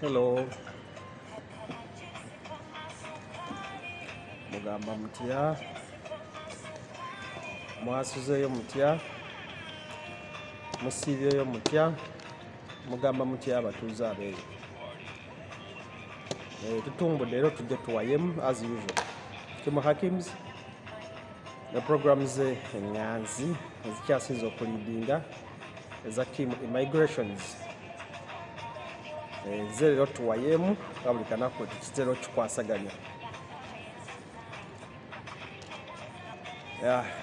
Hello. Mugamba mutya? Mwasuzeyo mutya? Musiibyeyo mutya? Mugamba mutya abatuuze abeeyo? Tutumbudde leero tujje tuwayemu as usual. Kimu Hakims ne programs enganzi ezikyasinze okuliidinga eza Kimu Immigrations. Ze leero tuwayemu nga buli kanaku tukitera okikwasaganya.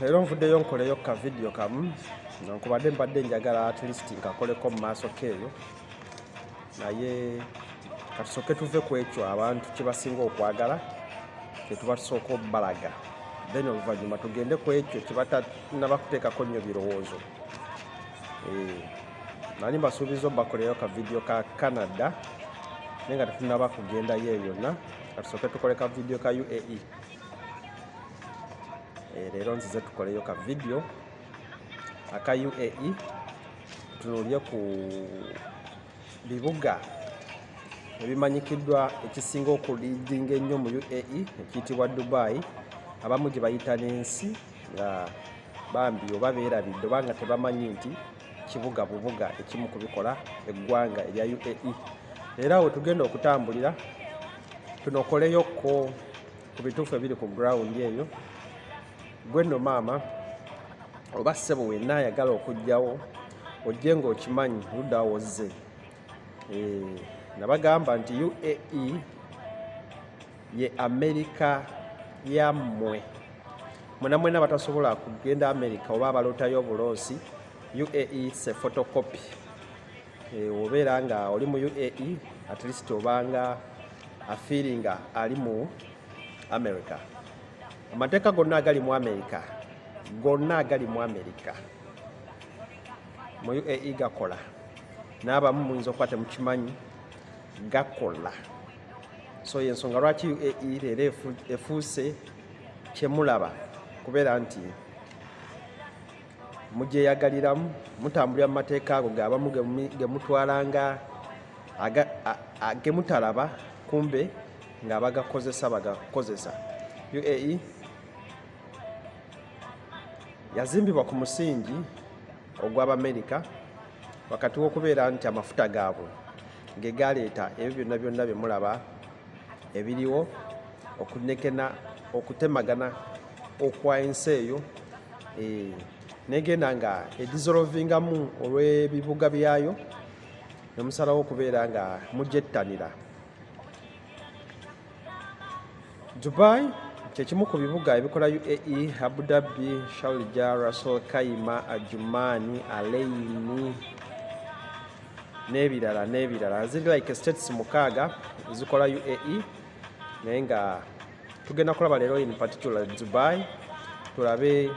Leero nvuddeyo nkoleyo ka video kamu nkubadde mbadde njagala at least nkakoleko mu maaso keeyo, naye katusooke tuve ku ekyo abantu kye basinga okwagala kye tuba tusooka obbalaga, then oluvannyuma tugende ku ekyo kye batanaba kuteekako nnyo birowoozo. Nali mbasuubiza obbakoleyo ka video ka Canada naye nga tetunaba kugendayo eyo yonna. Katusooke tukole ka video ka UAE. Leero nzize tukoleyo ka video aka UAE, tutunuulye ku bibuga ebimanyikiddwa ekisinga okuliidinga ennyo mu UAE ekiyitibwa Dubai. Abamu gye bayita n'ensi nga bambi oba beerabidde oba nga tebamanyi nti kibuga bubuga ekimu kubikola eggwanga erya UAE. Era awo tugenda okutambulira tunokoleyokko ku bituufu ebiri ku ground eyo. Gwe nno maama oba ssebo wenna ayagala okujjawo ojje ng'okimanyi ludda wozze. Nabagamba nti UAE ye Amerika yammwe. Mwena batasobola kugenda Amerika oba abalootayo obuloosi, UAE se photocopy. Obeera nga oli mu UAE at least obanga afiiringa ali mu America. Amateeka gonna agali mu America, mu UAE gakola, n'abamu muyinza okuba temukimanyi gakola. So y'ensonga lwaki UAE leero efuuse kyemulaba, kubeera nti mugyeyagaliramu, mutambulira mu mateeka ago g'abamu ge mutwalanga ge mutalaba kumbe ng'abagakozesa bagakozesa. UAE yazimbibwa ku musingi ogw'Abamerika wakati w'okubeera nti amafuta gaabwe ge galeeta ebyo byonna bye mulaba ebiriwo, okunekena, okutemagana okwa ensi eyo, negenda nga edissolvingamu olw'ebibuga byayo, ne musalawo okubeera nga mugyettanira. Dubai kyekimu ku bibuga ebikola UAE, Abu Dhabi, Sharjah, Ras Al Khaimah, Ajman, Al-Ain n'ebirala. Ziri like states 6 zikola UAE, naye nga tugenda kulaba leero in particular Dubai, tulabe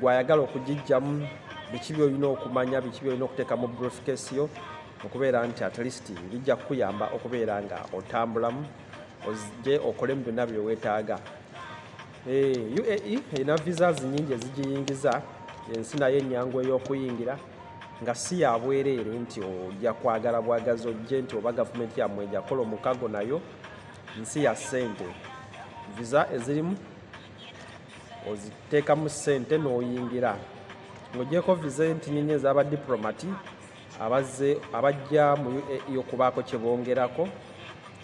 gwayagala okugijjamu, biki byolina okumanya, biki byolina okuteeka mu briefcase yo, okubeera nti at least bijja kukuyamba okubeera nga otambulamu ojje okolemu byonna bye weetaaga. UAE erina visas nnyingi ezigiyingiza, ensi nayo ennyangu ey'okuyingira, nga si ya bwereere nti ojja kwagala bwagazi ojje nti oba gavumenti yammwe ejja kukola omukago nayo. Nsi ya ssente, visa ezirimu oziteekamu ssente n'oyingira. Ng'oggyeko visa entinini ez'abadiplomati abajja mu UAE okubaako kye bongerako,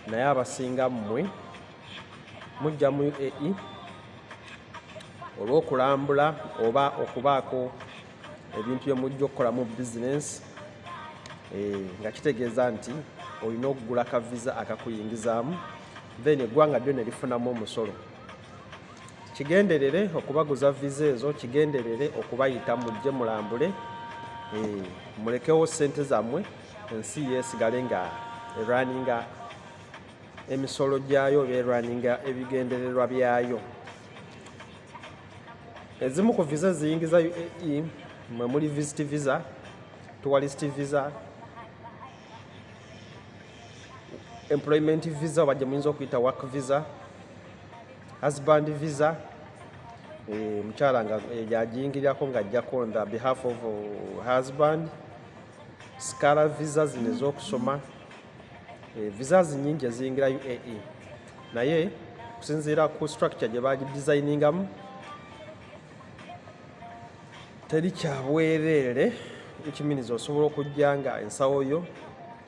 naye abasinga mmwe mujja mu UAE olw'okulambula oba okubaako ebintu bye mujja okukolamu bizinensi, nga kitegeeza nti olina okugula ka visa akakuyingizaamu, then eggwanga lyo ne lifunamu omusolo. Kigenderere okubaguza visa ezo, kigenderere okubayita mujje mulambule, mulekewo ssente zammwe, ensi yeesigale nga erwaninga emisolo gyayo oba erwaninga ebigendererwa byayo. Ezimu ku visa ziyingiza UAE mwe muli visit visa, tourist visa, employment visa oba gye muyinza okuyita work visa, husband visa, mukyala nga yagiyingirirako ng'ajjako on the behalf of husband, scholar visa zino ez'okusoma, visas nyingi eziyingira UAE naye kusinziira ku structure gye bagidesigningamu teri kyabwereere ekiminiza osobola okujja nga ensawo yo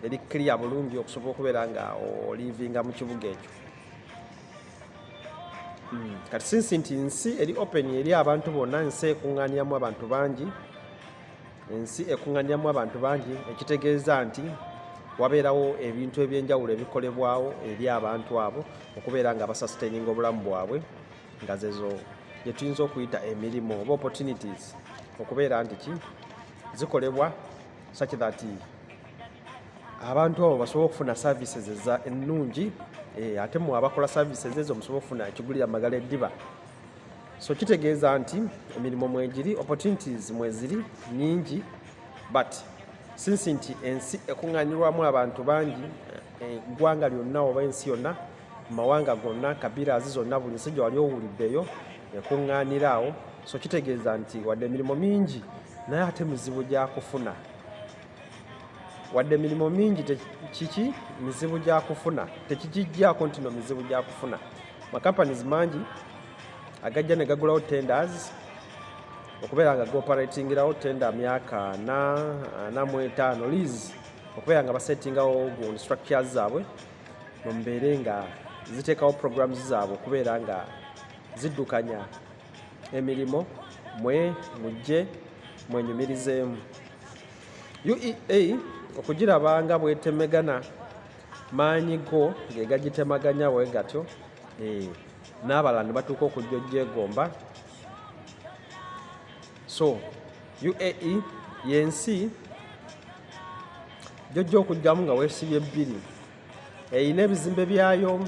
eri clear bulungi okusobola okubeera nga olivinga mu kibuga ekyo. Kati sinsi nti nsi eri open eri abantu bonna, ensi ekuŋŋaaniramu abantu bangi, ekitegeeza nti wabeerawo ebintu ebyenjawulo ebikolebwawo eri abantu abo okubeera nga basustaininga obulamu bwabwe, nga zezo gye tuyinza okuyita emirimu oba opportunities okubeera nti zikolebwa such that abantu abo basobola okufuna services ennungi, ate mu abakola services ezo musobola okufuna ekigulira magala eddiba. So kitegeeza nti emirimu mwegiri, opportunities mweziri nyingi, but since nti ensi ekuŋŋaanirwamu abantu bangi, eggwanga lyonna oba ensi yonna, mawanga gonna, kabirazi zonna, buli nsi gye wali owuliddeyo ekuŋŋaanira awo. So kitegeeza nti wadde emirimu mingi naye ate mizibu gyakufuna. Wadde emirimu mingi mizibu gyakufuna, tekikijjaako nti no mizibu gyakufuna. Makampanies mangi agajja ne gagulawo tenders okubeera nga gooperatingirawo tenda myaka 45 lease okubeera nga basettingawo structures zaabwe mumbeere nga ziteekawo programs zaabwe okubeera nga ziddukanya emirimu mujje mwenyumirizeemu. UEA okugiraba nga bwetemegana maanyi go ge gagitemaganya bwe gatyo, n'abalala ne batuuka okujja ogyegomba. So UAE yensi gyojja okujjamu nga weesibye bbiri, erina ebizimbe byayo,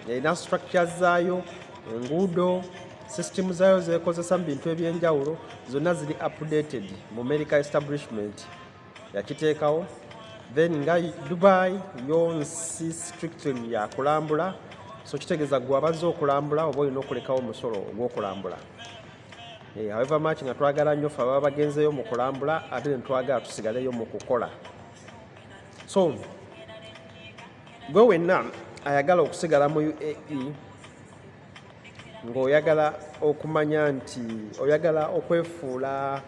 erina structures zaayo, enguudo, system zaayo zekozesa mu bintu ebyenjawulo zonna ziri updated mu medical establishment yakiteekawo. Then nga Dubai yo nsi strictly yakulambula, so kitegeeza gwe abazze okulambula oba olina okulekawo omusolo ogw'okulambula. However much nga twagala nnyo ffe ababa bagenzeyo mu kulambula, ate ne twagala tusigaleyo mu kukola. So gwe wenna ayagala okusigala mu UAE ng'oyagala okumanya nti oyagala okwefuula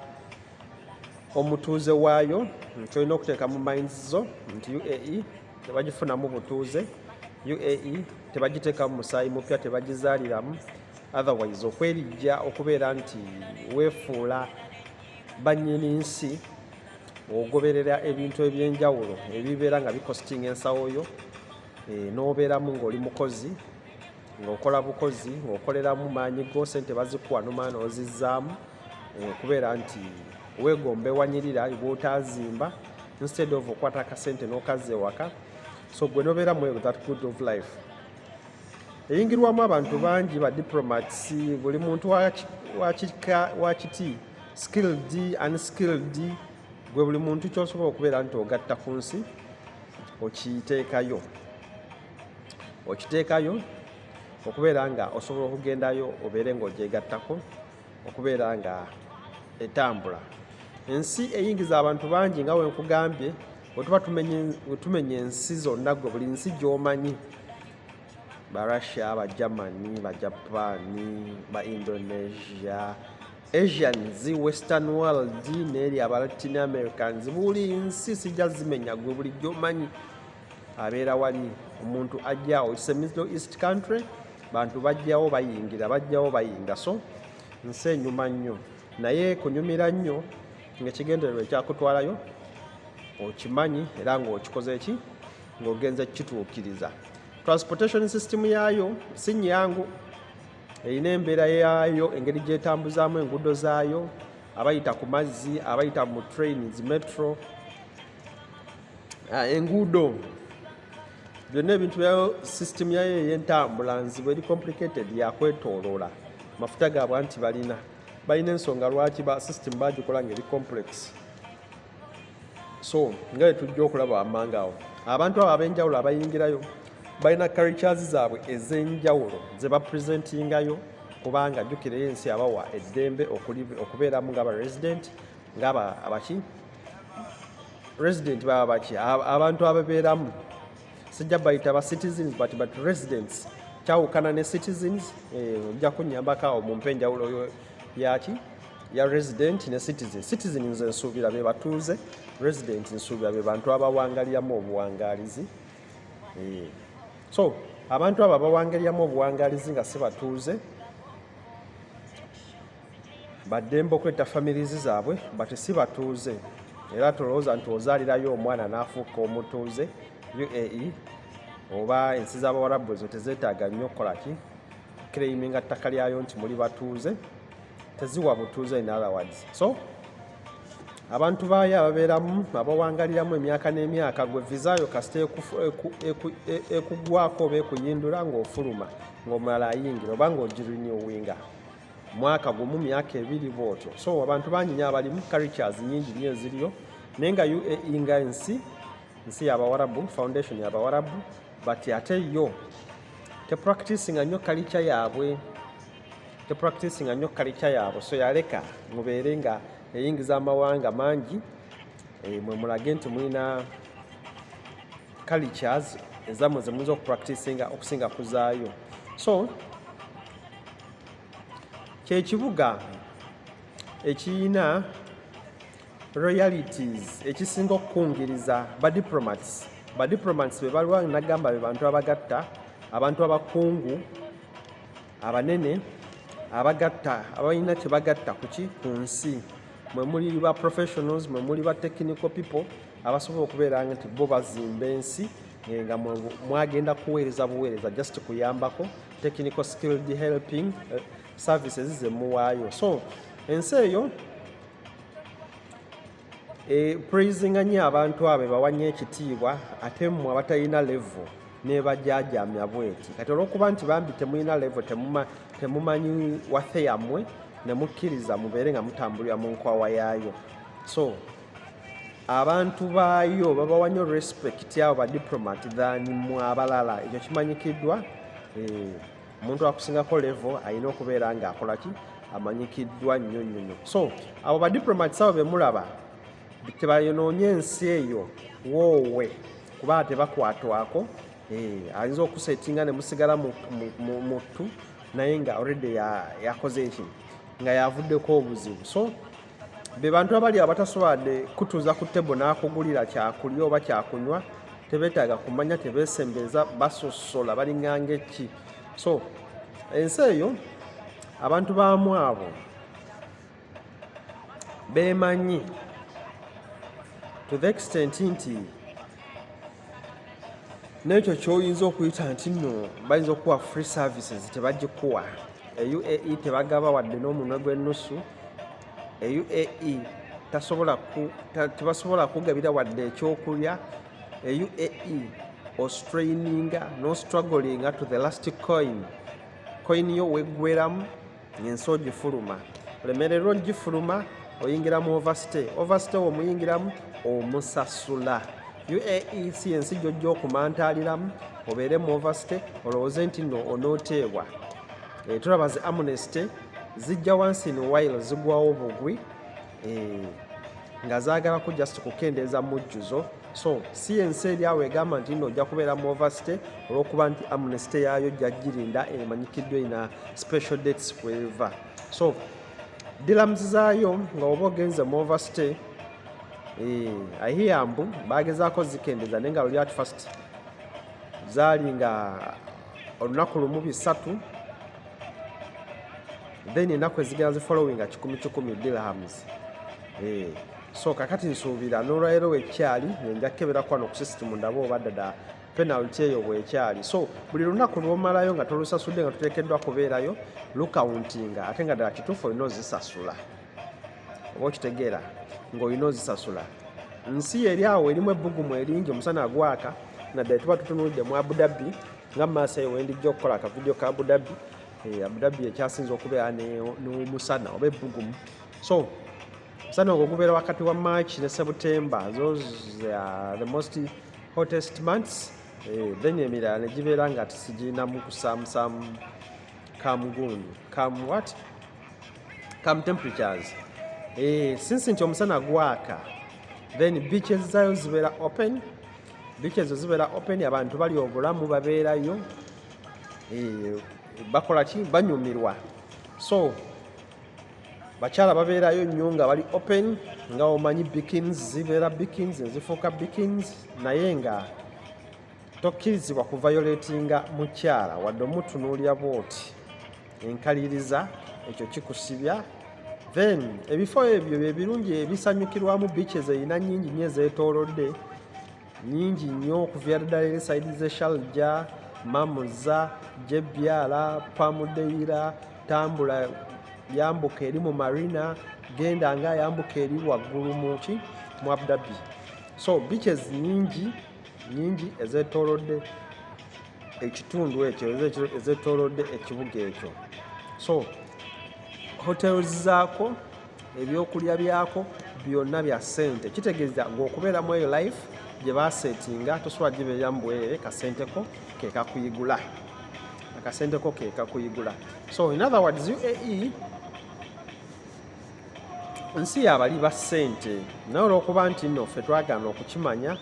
omutuuze waayo, kyolina okuteeka mu minds zo nti UAE tebagifunamu butuuze, UAE tebagiteekamu musaayi mupya, tebagizaaliramu. Otherwise okwerijja okubeera nti weefuula bannyini nsi, ogoberera ebintu ebyenjawulo ebibeera nga bikostinga ensawo yo, n'obeeramu ng'oli mukozi, ng'okola bukozi, ng'okoleramu maanyi go, sente bazikuwa n'omaana ozizzaamu, okubeera nti weegomba ewanyirira bw'otaazimba instead of okwata akasente n'okazza ewaka. So gwe n'obeeramu that good of life. Eyingirwamu abantu bangi, ba diplomats, buli muntu wakiti, skilled, unskilled, gwe buli muntu ky'osobola okubeera nti ogatta ku nsi okiteekayo okubeera nga osobola okugendayo obeere ng'ogyegattako, okubeera nga etambula. Ensi eyingiza abantu bangi nga wenkugambye, bwe tuba tumenya ensi zonna, gwe buli nsi gy'omanyi, ba Russia, ba Germany, ba Japan, ba Indonesia, Asians, Western world, n'eri aba Latin Americans, buli nsi sijja zimenya, gwe buli gy'omanyi abeera wali. Omuntu ajjawo, it's a Middle East country, bantu bajjawo bayinga, so nsi enyuma nnyo, naye kunyumira nnyo ng'ekigendererwa ekyakutwalayo okimanyi era ng'okikoze eki, ng'ogenze kituukiriza. Transportation system yaayo si nnyangu, erina embeera yaayo, engeri gyetambuzaamu enguudo zaayo, abayita ku mazzi, abayita mu trains, metro, enguudo, byonna ebintu byayo, system yayo ey'entambula nzibu, eri complicated, yakwetooloola. Mafuta gaabwe anti balina ensonga lwaki system bagikola ng'eri complex. So nga tujja okulaba wammanga awo, abantu abo ab'enjawulo abayingirayo balina cultures zaabwe ez'enjawulo ze bapresentingayo, kubanga jjukirayo ensi abawa eddembe okubeeramu nga resident, resident baba baki, abantu ababeeramu sijja bayita ba citizens but residents kyawukana ne citizens ojja kunnyambako awo mu mpenjawulo yaki ya resident ne citizen. Citizens nsuubira be batuuze, resident nsuubira be bantu abawangaliramu obuwangaalizi. So abantu abo abawangaliramu obuwangaalizi nga si batuuze baddembe okwetta families zaabwe but si batuuze, era tolowooza nti ozaalirayo omwana n'afuuka omutuuze. UAE oba ensi z'Abawarabu ezo tezeetaaga nnyo okukolaki claiminga ttaka lyayo nti muli batuuze, teziwa butuuze in other words. So abantu baayo ababeeramu abawangaliramu emyaka n'emyaka, gwe vizaayo kasita ekugwako oba ekuyindula ng'ofuluma ng'omulala ayingira oba ng'ogirinewinga mwaka gumu myaka ebiri bwotyo. So abantu banyinya abalimu cultures nyingi nnyo eziriyo, naye nga UAE nga ensi y'Abawarabu, foundation y'Abawarabu, but ate yo tepracticinga nnyo culture yaabwe, so yaleka mubeere nga eyingiza amawanga mangi mwe mulage nti mulina cultures ezammwe ze muyinza okupracticinga okusinga kuzaayo. So kyekibuga ekiyina royalties ekisinga okukungiriza badiplomats be baliwo nagamba be bantu abagatta, abantu abakungu abanene abagatta, abalina kye bagatta ku nsi, mwe muli ba professionals, mwe muli ba technical people abasobola okubeera nti bo bazimba ensi nga mwagenda kuweereza buweereza just kuyambako technical skilled helping services ze muwaayo. So ensi eyo praising nnyo abantu abo bawanya ekitiibwa, ate mmwe abatalina level nebajajamya bweti. Kati olw'okuba nti bambi temulina level, temumanyi wathe yammwe, ne mukkiriza mubeere nga mutambulira mu nkwawa yaayo. So abantu baayo babawanya respect abo ba diplomat than mmwe abalala. Ekyo kimanyikiddwa. Omuntu akusingako level alina okubeera nga akolaki, amanyikiddwa nnyo. So abo ba diplomats abo be mulaba tebayonoonye ensi eyo woowe kuba tebakwatwako, ayinza okusetinga ne musigala muttu naye nga already yakoze eki nga yavuddeko obuzibu. So be bantu abali abatasobodde kutuuza ku ttebo n'akugulira kyakulya oba kyakunywa, tebeetaaga kumanya, tebeesembeza, basosola balinganga eki. So ensi eyo abantu baamu abo beemanyi to the extent nti n'ekyo ky'oyinza okuyita nti nno bayinza okuwa free services tebagikuwa. UAE tebagaba wadde n'omunwe gw'ennusu. UAE tebasobola kugabira wadde ekyokulya. UAE ostraininga no strugglinga to the last coin yo weggweramu ng'ensi ogifuluma, olemererwa ogifuluma oyingira mu overstay womuyingiramu omusasula. UAE si yensi gyojja okumantaaliramu obeere mu overstay olowooze nti nno onooteebwa. Tulaba zi amnesty zijja once in a while zigwawo bugwi nga zaagalako just kukendeeza mujjuzo. So si yensi eri awo egamba nti nno ojja kubeera mu overstay olw'okuba nti amnesty yaayo jjagirinda emanyikiddwa ina special dates forever. So dirams zaayo nga oba ogenze mu overstay ahiyambu bagezaako zikendeeza naye nga luli at first zaali nga olunaku lumu 3, then ennaku ezigenda zifollowinga 10 dirhams. So kakati nsuubira n'olwaleero weekyali nja kukebera kwano ku system ndaba oba ddala penalty eyo bwekyali. So buli lunaku lw'omalayo nga tolusasudde nga tuteekeddwa kubeerayo lukauntinga, ate nga ddala kituufu olina ozisasula oba okitegeera ng'olina ozisasula. Nsi eri awo erimu ebbugumu eringi, omusana agwaka naddala tuba tutunulidde mu Abu Dhabi nga maaso eyo wendijja okukola akavidiyo ka Abu Dhabi. Abu Dhabi ekyasinza okubeera n'omusana oba ebbugumu. So omusana ogwo gubeera wakati wa March ne September, those are the most hottest months. Then emirala ne gibeera nga tisigirinamu kusamusamu kamugundu come temperatures. Since nti omusana gwaka, then beaches zaayo zibeera open, beaches zibeera open, abantu bali obulamu babeerayo bakola ki, banyumirwa. So bakyala babeerayo nnyo nga bali open, nga omanyi bikins zibeera bikins ezifuuka bikins, naye nga tokkirizibwa ku violatinga mukyala wadde omutunuulira bw'oti enkaliriza, ekyo kikusibya. Then ebifo ebyo bye birungi ebisanyukirwamu beaches eyina nnyingi nnyo ezeetoolodde, nnyingi nnyo okuviira ddala eri sayidi z'e Sharjah, Mamuza, Jebyara, Palmdale, tambula yambuka eri mu Marina, genda nga yambuka eri waggulu mu Abu Dhabi. So beaches nnyingi ezeetoolodde ekitundu ekyo, ezeetoolodde ekibuga ekyo. So hotels zaako, ebyokulya byako byonna bya ssente. Kitegeeza ng'okubeeramu eyo life gye baasetinga tosobola gibeeramu bwerere, kasenteko ke kakuyigula. Akasenteko ke kakuyigula. So in other words, UAE nsi y'abali ba ssente, naye olw'okuba nti nno ffe twagaana okukimanya,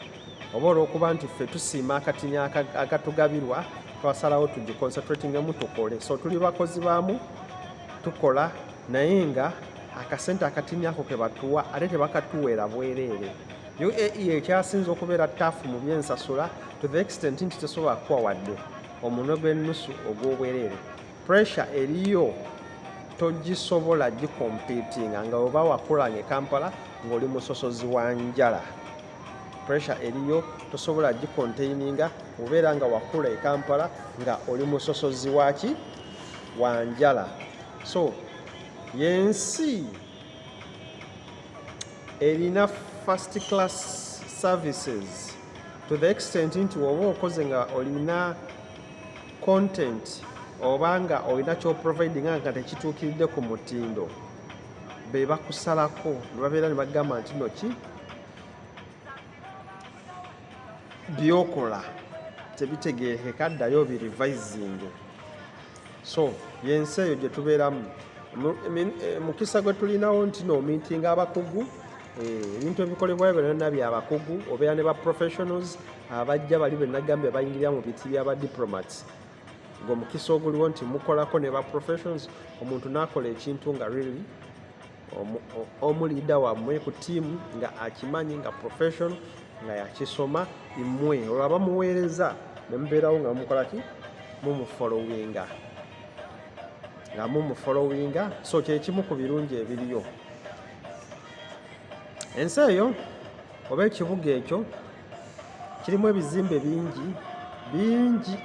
oba olw'okuba nti ffe tusiima akatinya agatugabirwa, twasalawo tugiconcentratingemu tukole. So tuli bakozi baamu, tukola, naye nga akasente akatinya ako ke batuwa ate tebakatuweera bwereere. UAE ekyasinza okubeera ttaafu mu byensasula to the extent nti tesobola kuwa wadde omunwe gw'ennusu ogw'obwereere. Pressure eriyo togisobola gikompiitinga nga oba wakulanga e Kampala ng'oli musosozi wa njala. Pressure eriyo tosobola gikontaininga obeera nga wakula e Kampala nga oli musosozi waki wa njala. So yensi erina first class services to the extent nti oba okoze nga olina content oba nga olina kyoprovidinga nga tekituukiridde ku mutindo, be bakusalako ne babeera ne bagamba nti noki byokola tebitegerekeka, ddayo birivising. So yensi eyo gye tubeeramu. Mukisa gwe tulinawo nti noomiitinga abakugu, ebintu ebikolebwayo byonna byabakugu, obeera ne ba professionals abajja bali benagambye bayingirira mu biti byaba diplomats. Ng'omukisa oguliwo nti mukolako ne ba professionals, omuntu n'akola ekintu nga really omuliida wammwe ku tiimu nga akimanyi nga professional nga yakisoma mmwe olwaba muweereza ne mubeerawo nga mukola ki, mumufolowinga. So kyekimu ku birungi ebiriyo. Ensi eyo oba ekibuga ekyo kirimu ebizimbe bingi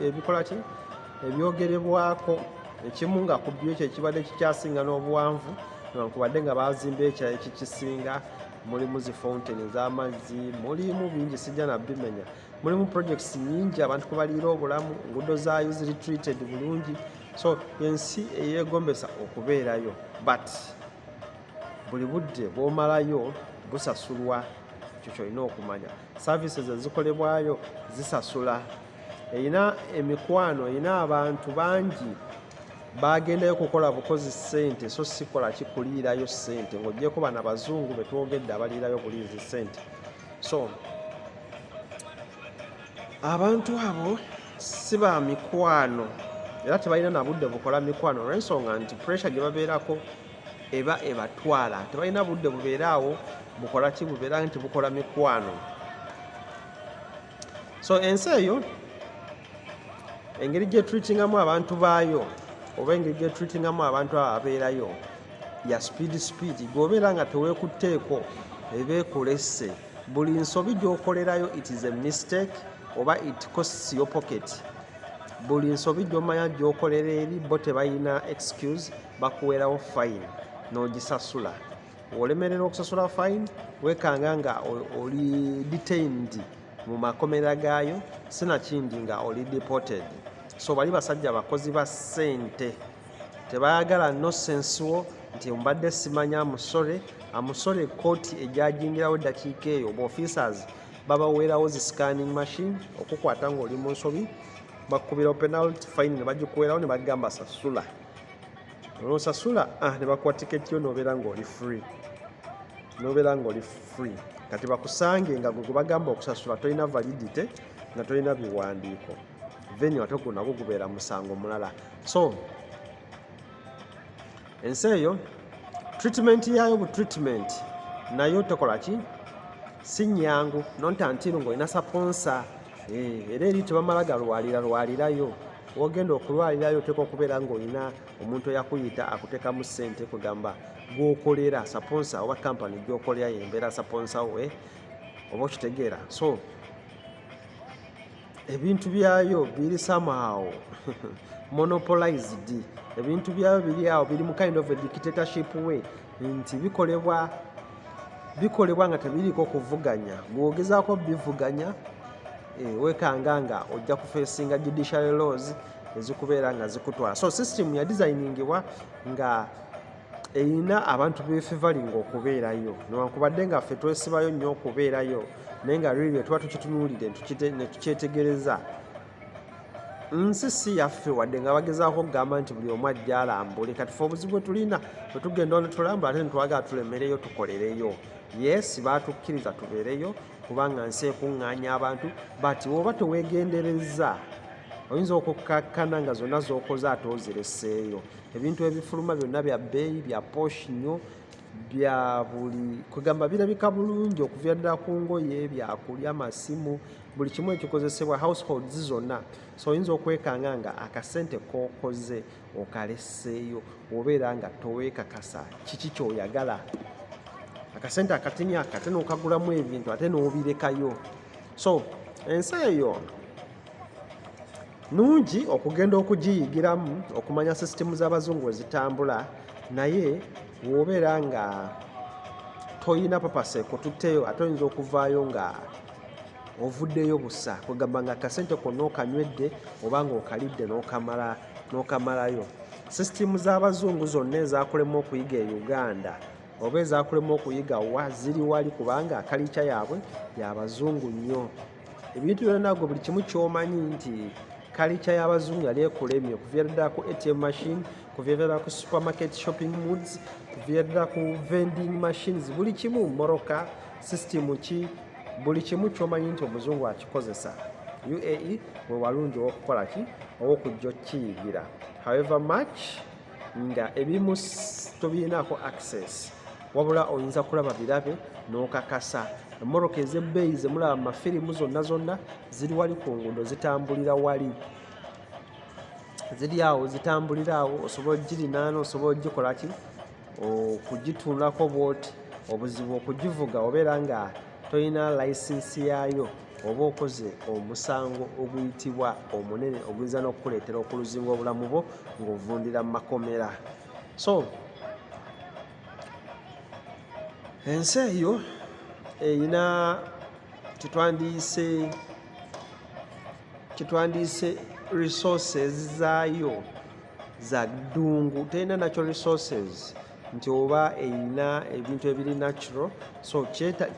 ebikola ki, ebyogerebwako. Ekimu nga ku byo ekyo ekibadde kikyasinga n'obuwanvu newankubadde nga baazimba ekirala ekikisinga. Mulimu zi fountain ez'amazzi, mulimu bingi sijja nabimenya, mulimu projects nyingi abantu kwe baliira obulamu, enguudo zaayo ziri treated bulungi. So ensi eyeegombesa okubeerayo, but buli budde bw'omalayo busasulwa. Ekyo kyolina okumanya. Services ezikolebwayo zisasula. Erina emikwano, erina abantu bangi bagendayo kukola bukozi ssente, so sikola kikuliirayo ssente ng'ogyeko bano abazungu betwogedde abaliirayo buliizi ssente. So abantu abo si ba mikwano era tebalina na budde bukola mikwano olw'ensonga nti pressure gye babeerako eba ebatwala. Tebalina budde bubeeraawo bukola ki, bubeera nti bukola mikwano. So ensi eyo engeri gye treatingamu abantu baayo oba engeri gye treatingamu abantu ababeerayo ya speed gwobeera nga teweekutteeko ebeekulesse. Buli nsobi gy'okolerayo it is a mistake oba it costs your pocket. Buli nsobi gy'omanya gy'okolera eri bo tebalina excuse, bakuweerawo fine n'ogisasula. Olemerera okusasula fine weekanga nga oli detained mu makomera gaayo, sinakindi nga oli deported. So bali basajja bakozi ba ssente, tebayagala nonsense wo nti mbadde simanya amusole kooti ejyajingirawo eddakiika eyo. Officers babaweerawo zi scanning machine okukwata ng'oli mu nsobi, bakubirawo penalty fine ne bagikuweerawo ne bagamba sasula. Olw'osasula ne bakuwa tiketi yo n'obeera ng'oli free. kati bakusange nga gwe bagamba okusasula tolina validity nga tolina biwandiiko, then ate gwo nagwo gubeera musango mulala. So ensi eyo treatment yayo bu treatment nayo tekola ki si nnyangu, nontantiro ng'olina saponsa era eri tebamala galwalirayo. Wogenda okulwalirayo teka okubeera ng'olina omuntu eyakuyita akuteekamu ssente kugamba gwokolera saponsa oba kampani gyokolera yembeera saponsa we oba okitegeera. So ebintu byayo biri somehow monopolized, ebintu byayo biri awo biri mu kind of a dictatorship way, nti bikolebwa nga tebiriko kuvuganya. Bw'ogezaako bivuganya wekanga nga ojja kufeesinga judicial laws ezikubeera nga zikutwala. So system ya designingibwa nga erina abantu befevalinga okubeerayo, newankubadde nga ffe twesibayo nnyo okubeerayo, naye nga really tuba tukitunuulire ne tukyetegereza. Nsi si yaffe wadde nga bagezaako okugamba nti buli omu ajja alambule. Kati ffe obuzibu bwe tulina bwe tugenda netulambula ate netwagala tulemereyo tukolereyo. Yes, baatukkiriza tubeereyo kubanga nsi ekuŋŋaanya abantu, but woba teweegendereza oyinza okukkakkana nga zonna z'okoze ate ozireseeyo. Ebintu ebifuluma byonna bya bbeeyi, bya posh nnyo, bya buli kugamba birabika bulungi okuva ddala ku ngoye, byakulya, amasimu, buli kimu ekikozesebwa households zonna. So oyinza okwekanga nga akasente k'okoze okaleseeyo obeera nga toweekakasa kiki ky'oyagala. Akasente akatini akate n'okagulamu ebintu ate n'obirekayo. So ensi eyo nungi okugenda okugiyigiramu okumanya sisitemu z'abazungu we zitambula, naye w'obeera nga toyina papasa ekututteyo ate oyinza okuvaayo nga ovuddeyo busa, kugamba nga akasente konna okanywedde oba nga okalidde n'okamalayo. Sisitemu z'abazungu zonna ezakulema okuyiga e Uganda oba ezakulema okuyiga wa ziri wali kubanga kalica yaabwe y'abazungu nnyo. Ebintu byonna nagwo buli kimu ky'omanyi nti kalica y'abazungu yali ekulemye, kuva ddala ku ATM machine, kuva ddala ku supermarket shopping moods, kuva ddala ku vending machines, buli kimu moroka system ki, buli kimu ky'omanyi nti omuzungu akikozesa. UAE we walungi ow'okukola ki ow'okujja okkiyigira. However much nga ebimu tobirinaako access, wabula oyinza kulaba birabe n'okakasa. Moroka ez'ebbeeyi ze mulaba mu mafirimu zonna ziri wali ku nguudo zitambulira wali, ziri awo zitambulira awo, osobola ogirinaana, osobola ogikola ki okugituulako bwoti. Obuzibu okugivuga obeera nga tolina layisinsi yaayo oba okoze omusango oguyitibwa omunene oguyinza n'okukuleetera okuluzinga obulamu bwo ng'ovundira mu makomera. So ensi eyo erina kitwandiise resources zaayo za ddungu, terina natural resources nti oba erina ebintu ebiri natural. So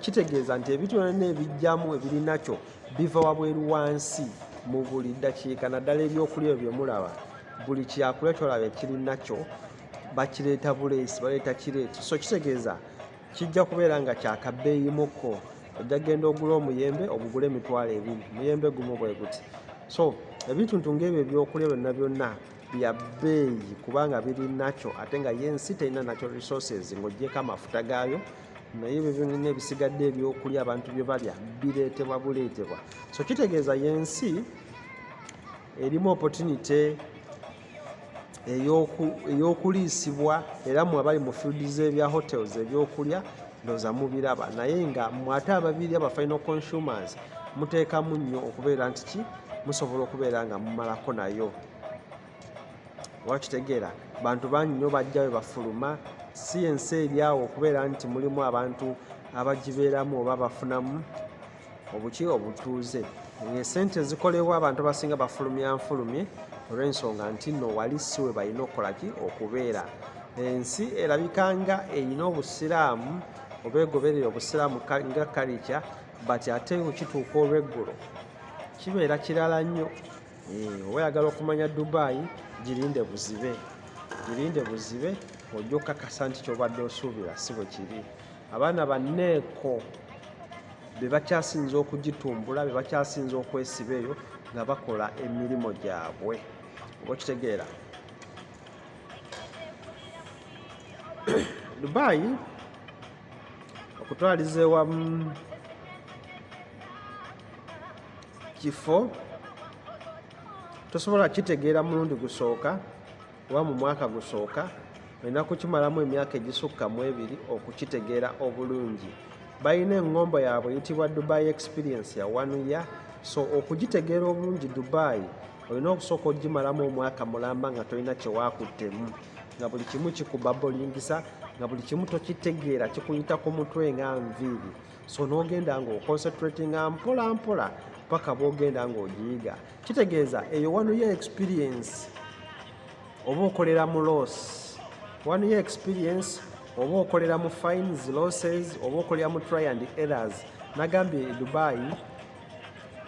kitegeeza nti ebintu byonna ebijjamu ebiri nakyo biva wabweru wansi mu buli ddakiika, naddala ebyokulya ebyo mulaba buli kyakulya kyolaba ekiri nakyo bakireeta buleesi, baleeta kireeti. So kitegeeza kijja kubeera nga kyakabbeeyimuko. Ojja genda ogula omuyembe ogugula $200, muyembe gumu bwe guti. So ebintu ng'ebyo ebyokulya byonna bya bbeeyi kubanga biri nakyo, ate nga yensi terina nakyo resources ng'oggyeko amafuta gaayo, naye ebyo byonna ebisigadde ebyokulya abantu bye balya bireetebwa buleetebwa. So kitegeeza yensi erimu opportunity ey'okuliisibwa, era mwe abali mu fields ebya hotels ebyokulya ndowooza mubiraba, naye nga ate ababiri aba final consumers muteekamu nnyo okubeera nti ki musobola okubeera nga mumalako nayo. Wakitegeera bantu bangi nnyo bajja we bafuluma, si ensi eri awo okubeera nti mulimu abantu abagibeeramu oba bafunamu obutuuze. Esente zikolebwa abantu abasinga bafulumye olw'ensonga nti nno wali si we balina okukola ki okubeera. Ensi erabikanga erina obusiraamu oba egoberera obusiraamu nga kalica, but ate okituuka olw'eggulo kibeera kirala nnyo. Oba oyagala okumanya Dubai, girinde buzibe ojja okukakasa nti ky'obadde osuubira si bwe kiri. Abaana banneeko be bakyasinza okugitumbula, be bakyasinza okwesiba eyo nga bakola emirimu gyabwe. Oba okitegeera. Dubai okutwaliza ewamu kifo tosobola kitegeera mulundi gusooka oba mu mwaka gusooka, olina kukimalamu emyaka egisukka mu 2 okukitegeera obulungi. Balina eŋŋombo yaabwe eyitibwa Dubai Experience ya 1 year. So okugitegeera obulungi Dubai olina okusooka ogimalamu omwaka mulamba nga tolina kyewakuttemu, nga buli kimu kikubabolingisa, nga buli kimu tokitegeera, kikuyita ku mutwe nga nviiri. So n'ogenda ng'oconcentratinga mpola mpola paka bw'ogenda ng'ogiyiga. Kitegeeza eyo 1 year experience oba okolera mu loss, 1 year experience oba okolera mu fines, losses, oba okolera mu try and errors. Nagambye Dubai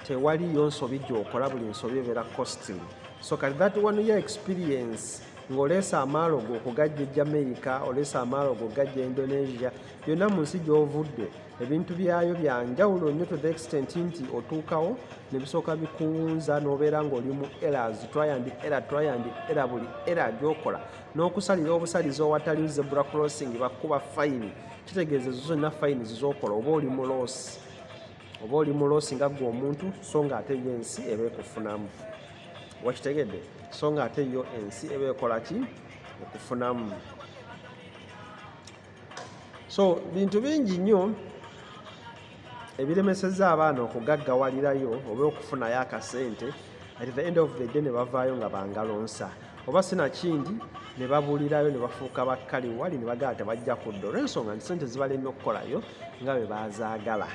tewaliyo nsobi gy'okola, buli nsobi ebeera costly. So kati that 1 year experience ng'oleesa amaalo go okugajja Jamaica, oleesa amaalo go okugajja Indonesia, byonna mu nsi gy'ovudde ebintu byayo bya njawulo nnyo to the extent nti otuukawo ne bisooka bikuwunza n'obeera ng'oli mu errors, try and error, buli error gy'okola n'okusalira obusaliza owatali zebra crossing bakuba fine. Kitegeeza ezo zonna fine zizookola oba oli mu loss, nga gwe omuntu so ng'ate yo ensi eba ekufunamu. Wakitegedde? So ng'ate yo ensi eba ekola ki? Ekufunamu. So bintu bingi nnyo ebiremeseza abaana okugaggawalirayo oba okufunayo akasente, at the end of the day ne bavaayo nga bangalonsa, oba sinakindi ne babuulirayo ne bafuuka bakkaliwali ne bagala tebajja kudda olw'ensonga nti sente zibalemye okukolayo nga bwe baazaagala.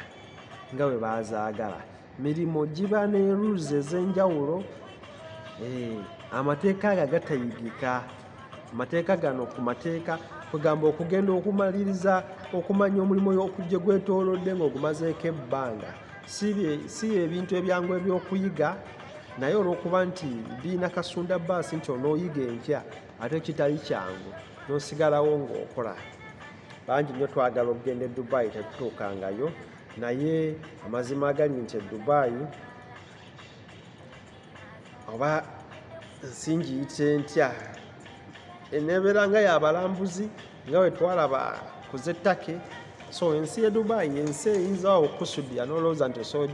Mirimu giba ne rules ez'enjawulo. Amateeka ago gatayigika. Amateeka gano ku mateeka kugamba okugenda okumaliriza okumanya omulimu okujja gwetoolodde ng'ogumazeeko ebbanga si ebintu ebyangu ebyokuyiga, naye olw'okuba nti biina kasunda baasi nti onooyiga enkya ate kitali kyangu n'osigalawo ng'okola. Bangi nnyo twagala okugenda e Dubai tetutuukangayo, naye amazima agali nti e Dubai oba nsingiyite ntya eneebeera nga y'abalambuzi nga bwe twalaba ku z'ettake. So ensi ya Dubai ensi eyinza okusudya n'olowooza nti osobola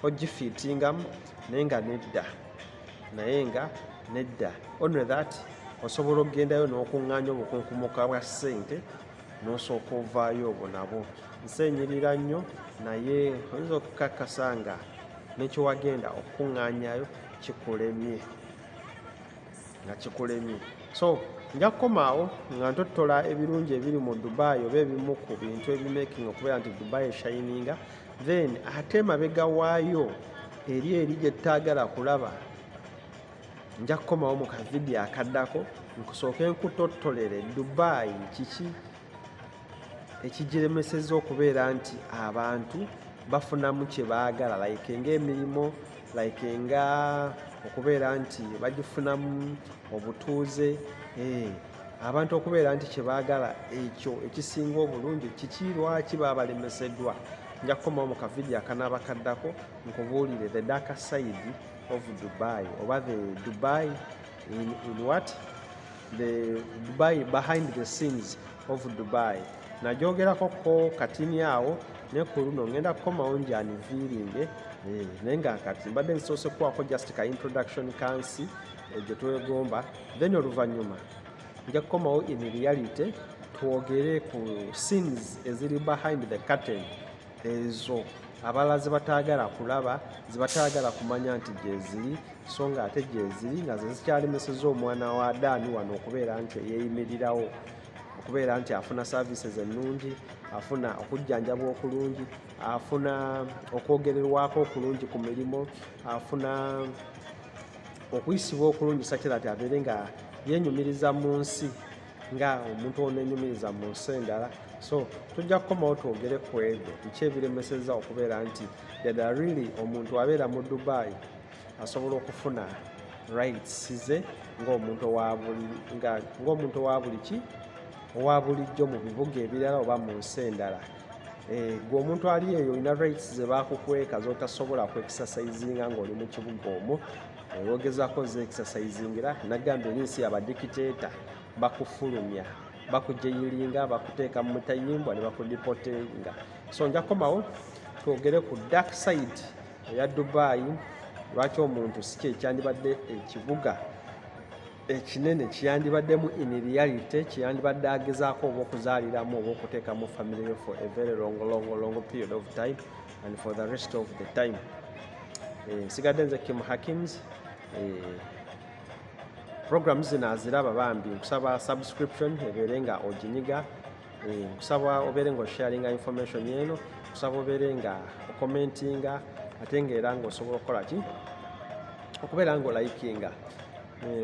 ogifiitingamu naye nga nedda. Only that osobola okugendayo n'okuŋŋaanya obukunkumuka bwa ssente n'osooka ovaayo obwo nabwo. Nsenyirira nnyo naye oyinza okukakasa nga nekyewagenda okukuŋŋaanyayo kikulemye. So nja kukomaawo nga ntottola ebirungi ebiri mu Dubai oba ebimu ku bintu ebimaking okubeera nti Dubai eshayininga, then ate emabega waayo eri gye ttaagala kulaba nja kukomaawo mu kavidiyo akaddako nkusooke nkutottolere Dubai kiki ekigiremeseza okubeera nti abantu bafunamu kye baagala, like ng'emirimu, like nga okubeera nti bagifunamu obutuuze, abantu okubeera nti kye baagala ekyo ekisinga obulungi kiki, lwaki baabalemeseddwa. Nja kukomawo mu kavidiyo akanaaba kaddako nkubuulire the darker side of Dubai oba the Dubai in what? The Dubai behind the scenes of Dubai. Najoogerakoko katini awo ne ku luno ngenda kukomawo njaniviiringe naye nga kati mbadde nsoose kuwaako just ka introduction kansi gye twegomba, then oluvannyuma nja kukomawo in reality twogere ku scenes eziri behind the curtain, ezo abalala ze bataagala kulaba, ze bataagala kumanya nti gyeziri, so nga ate gyeziri nga ze zikyalemeseza omwana wa Adaani wano okubeera nti yeeyimirirawo, okubeera nti afuna services ennungi, afuna okujjanjabwa okulungi, afuna okwogererwako okulungi ku mirimu, afuna okuyisibwa okulungi sakira ati abeere nga yeenyumiriza mu nsi nga omuntu oneenyumiriza mu nsi endala. So tujja kukomawo twogere ku ebyo biki ebiremeseza okubeera nti ddala really omuntu abeera mu Dubai asobola okufuna rights ze ng'omuntu owa bulijjo mu bibuga ebirala oba mu nsi endala. gwe omuntu ali eyo olina rights ze bakukweka zotasobola ku-exercisinga ng'oli mu kibuga omwo. Wogezaako ze-exercisingira nagambye n'ensi abadikiteeta bakufulumya, bakujayiringa, bakuteeka mu mutayimbwa ne bakudipotinga. So nja komawo twogere ku dark side eya Dubai, lwaki omuntu si kyekyandibadde ekibuga ekinene kyandibaddemu in reality, kyandibadde agezaako oba okuzaaliramu oba okuteekamu family yo for a very long period of time and for the rest of the time. Nsigadde nze Kim Hakins. Program zino aziraba bambi, nkusaba subscription ebeere nga oginyiga, nkusaba obeere nga osharinga information eno, nkusaba obeere nga okomentinga, ate ng'era ng'osobola okukola ki okubeera nga olikinga.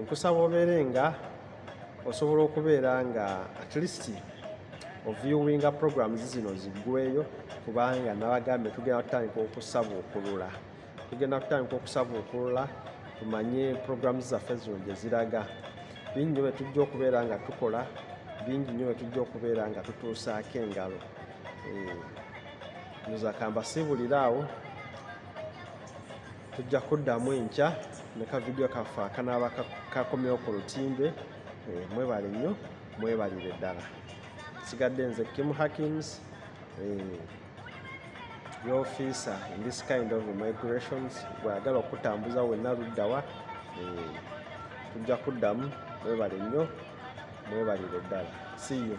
Nkusaba obeere nga osobola okubeera nga at least oviewinga programs zino ziggweyo, kubanga nabagambye tugenda kutandika okusaba tumanye programs zaffe zino gye ziraga. Bingi nnyo bye tujja okubeera nga tukola, bingi nnyo bye tujja okubeera nga tutuusaako engalo. Ndoza kambasiibuliraawo, tujja kuddamu enkya ne ka video kaffe akanaaba kakomyewo ku lutimbe. Mwebale nnyo, mwebalire ddala. Nsigadde nze Kim Hakins, your officer in this kind of migrations. Bw'ayagala okutambuza wenna luddawa, tujja kuddamu. Mwebale nnyo, mwebalire ddala. See you.